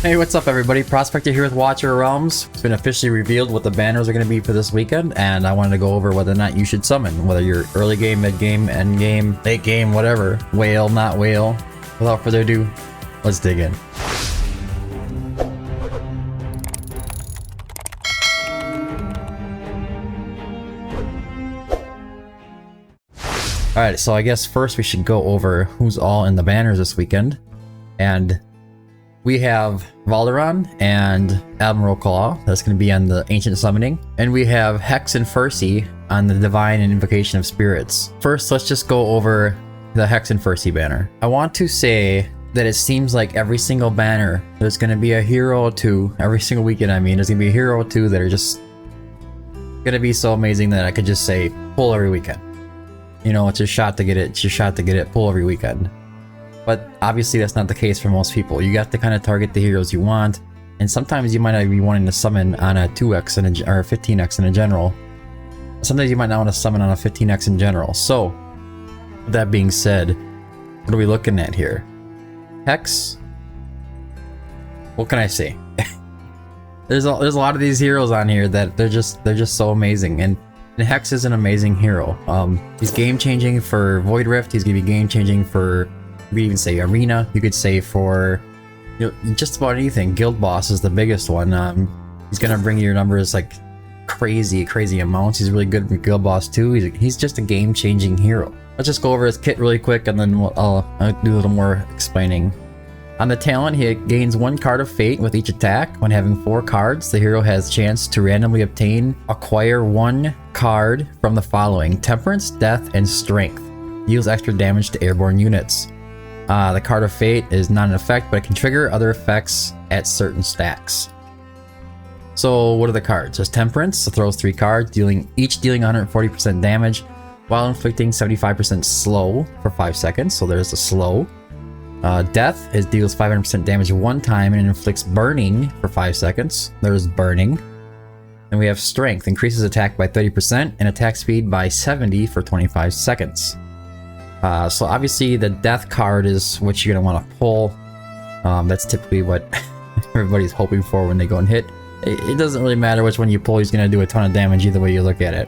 Hey, what's up everybody? Prospector here with Watcher Realms. It's been officially revealed what the banners are going to be for this weekend, and I wanted to go over whether or not you should summon, whether you're early game, mid game, end game, late game, whatever. Whale, not whale. Without further ado, let's dig in. Alright, so I guess first we should go over who's all in the banners this weekend. And we have Valderon and Admiral Claw, that's going to be on the Ancient Summoning. And we have Hex and Ferssi on the Divine and Invocation of Spirits. First, let's just go over the Hex and Ferssi banner. I want to say that it seems like every single banner, there's going to be a hero or two, every single weekend I mean, there's going to be a hero or two that are just going to be so amazing that I could just say, pull every weekend. You know, it's your shot to get it, it's your shot to get it, pull every weekend. But obviously that's not the case for most people. You got to kind of target the heroes you want, and sometimes you might not be wanting to summon on a 2x or a 15x in a general. Sometimes you might not want to summon on a 15x in general. So, with that being said, what are we looking at here? Hex? What can I say? There's a lot of these heroes on here that they're just so amazing, and Hex is an amazing hero. He's game changing for Void Rift. He's gonna be game changing for, you could even say arena. You could say for, you know, just about anything. Guild boss is the biggest one. He's gonna bring your numbers like crazy amounts. He's really good with guild boss too. He's just a game changing hero. Let's just go over his kit really quick, and then I'll do a little more explaining. On the talent, he gains 1 card of fate with each attack. When having 4 cards, the hero has a chance to randomly acquire 1 card from the following: Temperance, Death, and Strength. Deals extra damage to airborne units. The card of fate is not an effect, but it can trigger other effects at certain stacks. So what are the cards? There's Temperance, it throws 3 cards, each dealing 140% damage while inflicting 75% slow for 5 seconds. So there's the slow. Death deals 500% damage 1 time and inflicts burning for 5 seconds. There's burning. Then we have Strength, increases attack by 30% and attack speed by 70 for 25 seconds. So obviously the Death card is what you're going to want to pull. That's typically what everybody's hoping for when they go and hit. It doesn't really matter which one you pull, he's going to do a ton of damage either way you look at it.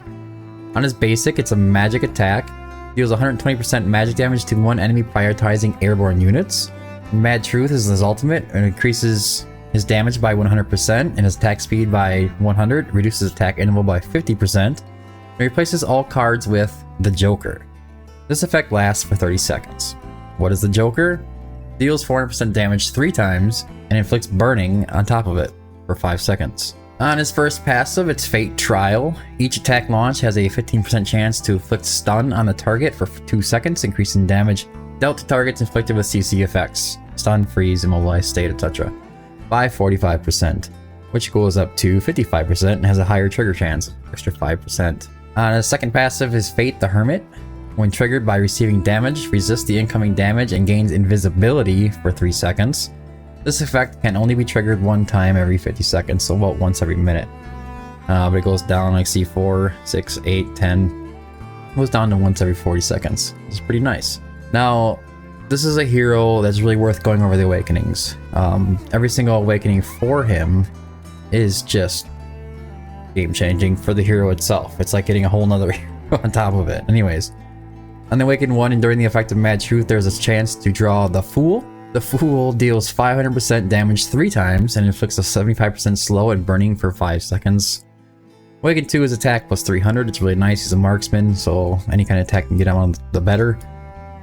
On his basic, it's a magic attack. Deals 120% magic damage to 1 enemy prioritizing airborne units. Mad Truth is his ultimate and increases his damage by 100% and his attack speed by 100, reduces attack interval by 50%, and replaces all cards with the Joker. This effect lasts for 30 seconds. What is the Joker? Deals 400% damage 3 times and inflicts burning on top of it for 5 seconds. On his first passive, it's Fate Trial. Each attack launch has a 15% chance to inflict stun on the target for 2 seconds, increasing damage dealt to targets inflicted with CC effects, stun, freeze, immobilize, state, etc. by 45%, which goes up to 55% and has a higher trigger chance, extra 5%. On his second passive is Fate the Hermit. When triggered by receiving damage, resists the incoming damage and gains invisibility for 3 seconds. This effect can only be triggered 1 time every 50 seconds, so about once every minute. But it goes down like C4, 6, 8, 10. It goes down to once every 40 seconds. It's pretty nice. Now, this is a hero that's really worth going over the awakenings. Every single awakening for him is just game changing for the hero itself. It's like getting a whole nother hero on top of it. Anyways, on the awakened one and during the effect of Mad Truth, there's a chance to draw the Fool. The Fool deals 500% damage 3 times and inflicts a 75% slow and burning for 5 seconds. Awakened 2 is attack plus 300. It's really nice. He's a marksman, so any kind of attack can get him on the better.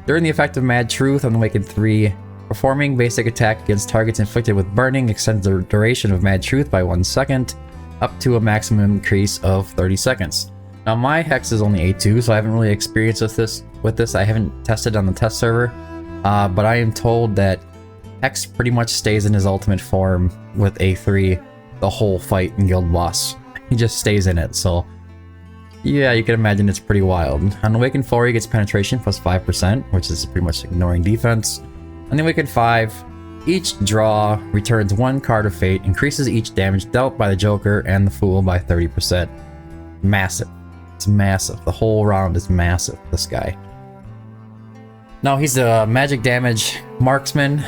During the effect of Mad Truth on Awakened 3, performing basic attack against targets inflicted with burning extends the duration of Mad Truth by 1 second, up to a maximum increase of 30 seconds. Now my Hex is only A2, so I haven't really experienced with this. I haven't tested on the test server. But I am told that Hex pretty much stays in his ultimate form with A3 the whole fight in Guild Boss. He just stays in it, so yeah, you can imagine it's pretty wild. On Awakened 4, he gets penetration plus 5%, which is pretty much ignoring defense. On the Awakened 5, each draw returns 1 card of fate, increases each damage dealt by the Joker and the Fool by 30%. Massive. It's massive. The whole round is massive, this guy. Now he's a magic damage marksman.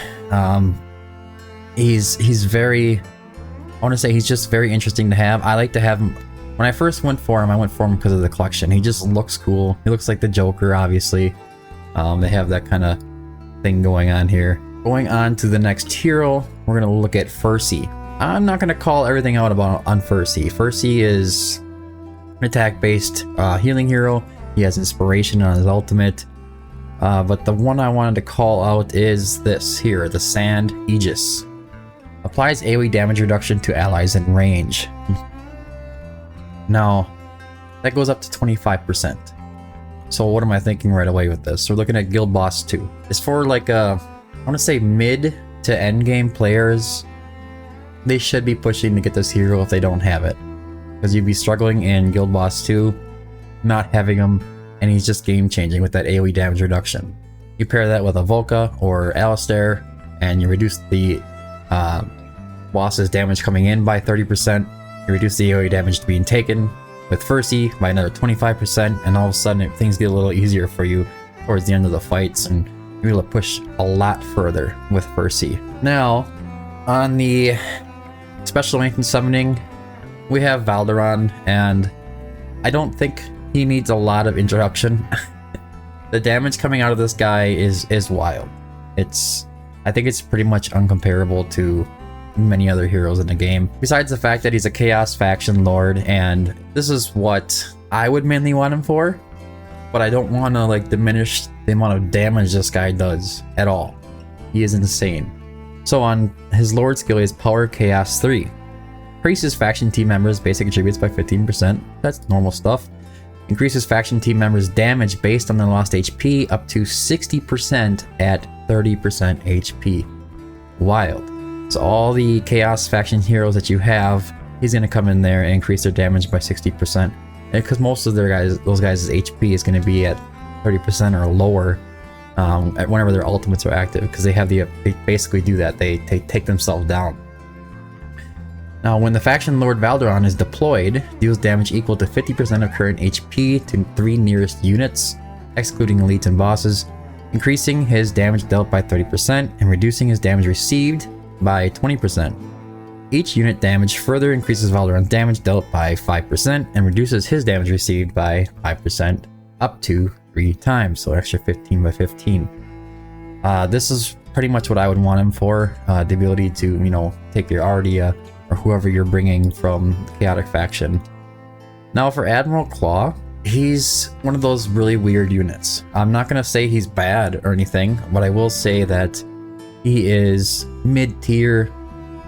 he's very, I want to say he's just very interesting to have. I like to have him. When I first went for him, I went for him because of the collection. He just looks cool. He looks like the Joker, obviously. They have that kind of thing going on here. Going on to the next hero, we're going to look at Ferssi. I'm not going to call everything out on Ferssi. Ferssi is an attack-based healing hero. He has inspiration on his ultimate. But the one I wanted to call out is this here, the Sand Aegis. Applies AoE damage reduction to allies in range. Now, that goes up to 25%. So what am I thinking right away with this? We're looking at Guild Boss 2. It's for like I want to say mid to end game players. They should be pushing to get this hero if they don't have it. Because you'd be struggling in Guild Boss 2, not having him, and he's just game changing with that AoE damage reduction. You pair that with a Volca or Alistair, and you reduce the boss's damage coming in by 30%. You reduce the AoE damage being taken with Ferssi by another 25%, and all of a sudden things get a little easier for you towards the end of the fights, and you're able to push a lot further with Ferssi. Now, on the special ancient summoning, we have Valderon, and I don't think he needs a lot of introduction. The damage coming out of this guy is wild. I think it's pretty much uncomparable to many other heroes in the game. Besides the fact that he's a Chaos Faction Lord, and this is what I would mainly want him for, but I don't want to like diminish the amount of damage this guy does at all. He is insane. So on his Lord skill, he has Power Chaos 3. Increases faction team members' basic attributes by 15%. That's normal stuff. Increases faction team members' damage based on their lost HP up to 60% at 30% HP. Wild. So all the Chaos Faction heroes that you have, he's going to come in there and increase their damage by 60%. Because most of those guys' HP is going to be at 30% or lower whenever their ultimates are active. Because they basically do that. They take themselves down. Now, when the Faction Lord Valderon is deployed, deals damage equal to 50% of current HP to 3 nearest units, excluding elites and bosses, increasing his damage dealt by 30% and reducing his damage received by 20%. Each unit damage further increases Valderon's damage dealt by 5% and reduces his damage received by 5% up to 3 times, so extra 15 by 15. This is pretty much what I would want him for, the ability to, take your Ardia or whoever you're bringing from the Chaotic Faction. Now for Admiral Claw, he's one of those really weird units. I'm not going to say he's bad or anything, but I will say that he is mid-tier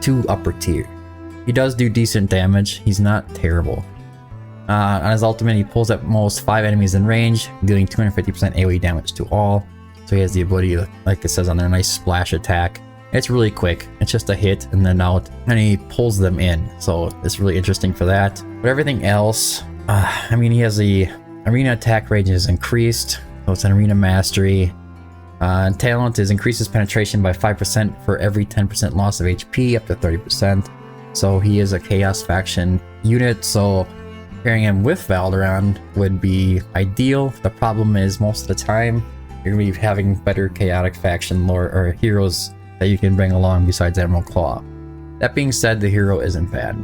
to upper tier. He does do decent damage. He's not terrible. On his ultimate, he pulls at most 5 enemies in range, dealing 250% AoE damage to all. So he has the ability, like it says on there, nice splash attack. It's really quick. It's just a hit and then out, and he pulls them in. So it's really interesting for that. But everything else, he has the arena attack range is increased, so it's an arena mastery. Talent is increases penetration by 5% for every 10% loss of HP up to 30%. So he is a Chaos Faction unit, so pairing him with Valderon would be ideal. The problem is most of the time you're going to be having better Chaotic Faction lore or heroes that you can bring along besides Admiral Claw. That being said, the hero isn't bad.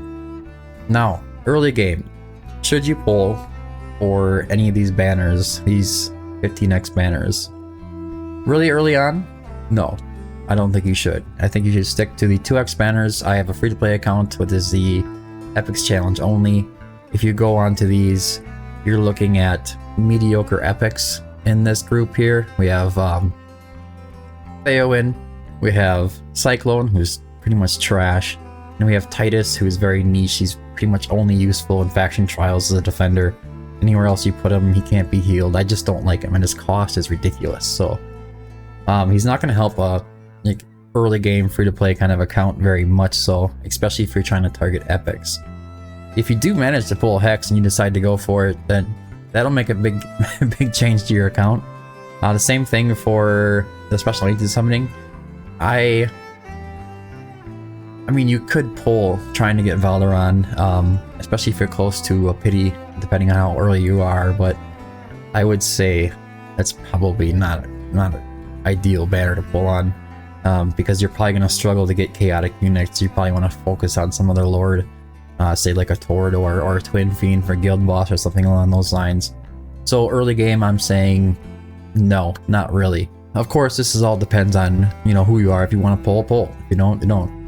Now, early game, should you pull for any of these banners, these 15x banners? Really early on? No, I don't think you should. I think you should stick to the 2x banners. I have a free-to-play account, which is the Epics Challenge only. If you go onto these, you're looking at mediocre epics in this group here. We have Theowen, we have Cyclone, who's pretty much trash, and we have Titus, who's very niche. He's pretty much only useful in faction trials as a defender. Anywhere else you put him, he can't be healed. I just don't like him, and his cost is ridiculous. So he's not going to help a early game free-to-play kind of account very much so, especially if you're trying to target epics. If you do manage to pull a Hex and you decide to go for it, then that'll make a big big change to your account. The same thing for the special ancient summoning. I mean, you could pull trying to get Valderon, especially if you're close to a pity, depending on how early you are, but I would say that's probably not an ideal banner to pull on. because you're probably going to struggle to get chaotic units. You probably want to focus on some other lord, say like a Tord or a Twin Fiend for Guild Boss or something along those lines. So early game, I'm saying no, not really. Of course, this is all depends on, you know, who you are. If you want to pull, pull. If you don't, you don't.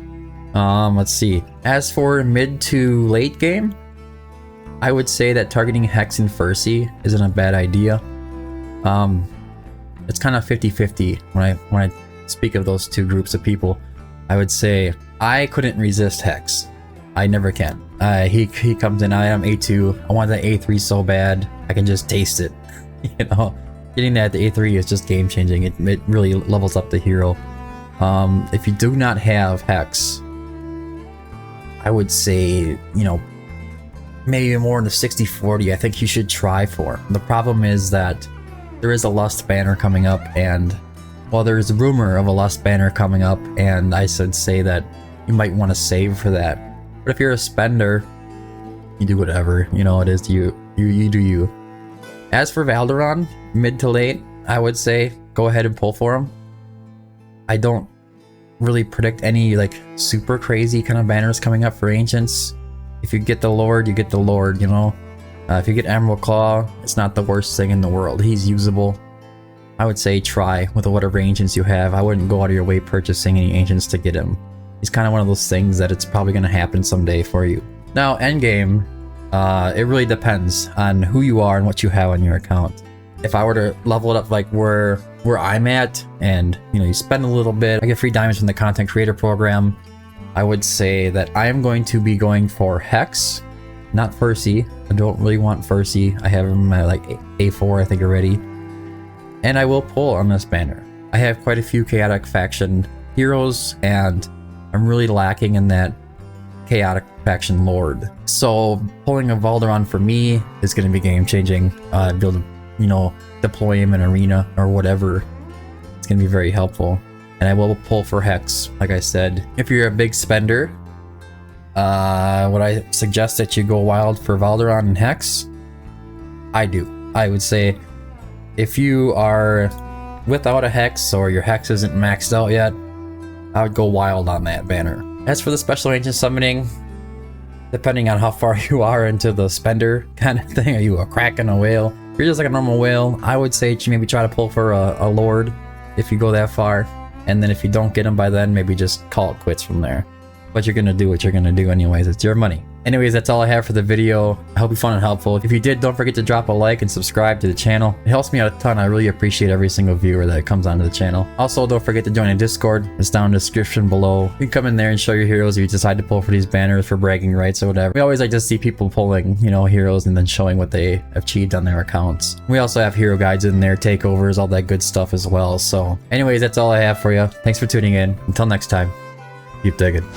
Let's see. As for mid to late game, I would say that targeting Hex and Ferssi isn't a bad idea. It's kind of 50-50 when I speak of those two groups of people. I would say I couldn't resist Hex. I never can. He comes in, I am A2. I want that A3 so bad. I can just taste it. You know, getting that to A3 is just game changing. It really levels up the hero. If you do not have Hex, I would say, you know, maybe more in the 60-40. I think you should try for. The problem is that there is a Lust banner coming up, and well, there's a rumor of a Lust banner coming up, and I should say that you might want to save for that. But if you're a spender, you do whatever, you know, it is you do you. As for Valderon, mid to late, I would say go ahead and pull for him. I don't really predict any like super crazy kind of banners coming up for Ancients. If you get the Lord, you get the Lord, you know. If you get Emerald Claw, it's not the worst thing in the world. He's usable. I would say try with whatever Ancients you have. I wouldn't go out of your way purchasing any Ancients to get him. He's kind of one of those things that it's probably going to happen someday for you. Now, endgame, it really depends on who you are and what you have on your account. If I were to level it up like where I'm at, and you know, you spend a little bit, I get free diamonds from the content creator program, I would say that I am going to be going for Hex, not Ferssi. I don't really want Ferssi. I have him at like A4, I think, already. And I will pull on this banner. I have quite a few chaotic faction heroes, and I'm really lacking in that chaotic faction lord. So pulling a Valderon for me is going to be game changing. Be able to, you know, deploy him in arena or whatever. It's going to be very helpful. And I will pull for Hex, like I said. If you're a big spender, would I suggest that you go wild for Valderon and Hex? I do. I would say if you are without a Hex or your Hex isn't maxed out yet, I would go wild on that banner. As for the special ancient summoning, depending on how far you are into the spender kind of thing, are you a Kraken, a whale? If you're just like a normal whale, I would say maybe try to pull for a lord if you go that far. And then if you don't get him by then, maybe just call it quits from there. But you're gonna do what you're gonna do anyways. It's your money. Anyways, that's all I have for the video. I hope you found it helpful. If you did, don't forget to drop a like and subscribe to the channel. It helps me out a ton. I really appreciate every single viewer that comes onto the channel. Also, don't forget to join a Discord. It's down in the description below. You can come in there and show your heroes if you decide to pull for these banners for bragging rights or whatever. We always like to see people pulling, you know, heroes and then showing what they achieved on their accounts. We also have hero guides in there, takeovers, all that good stuff as well. So anyways, that's all I have for you. Thanks for tuning in. Until next time, keep digging.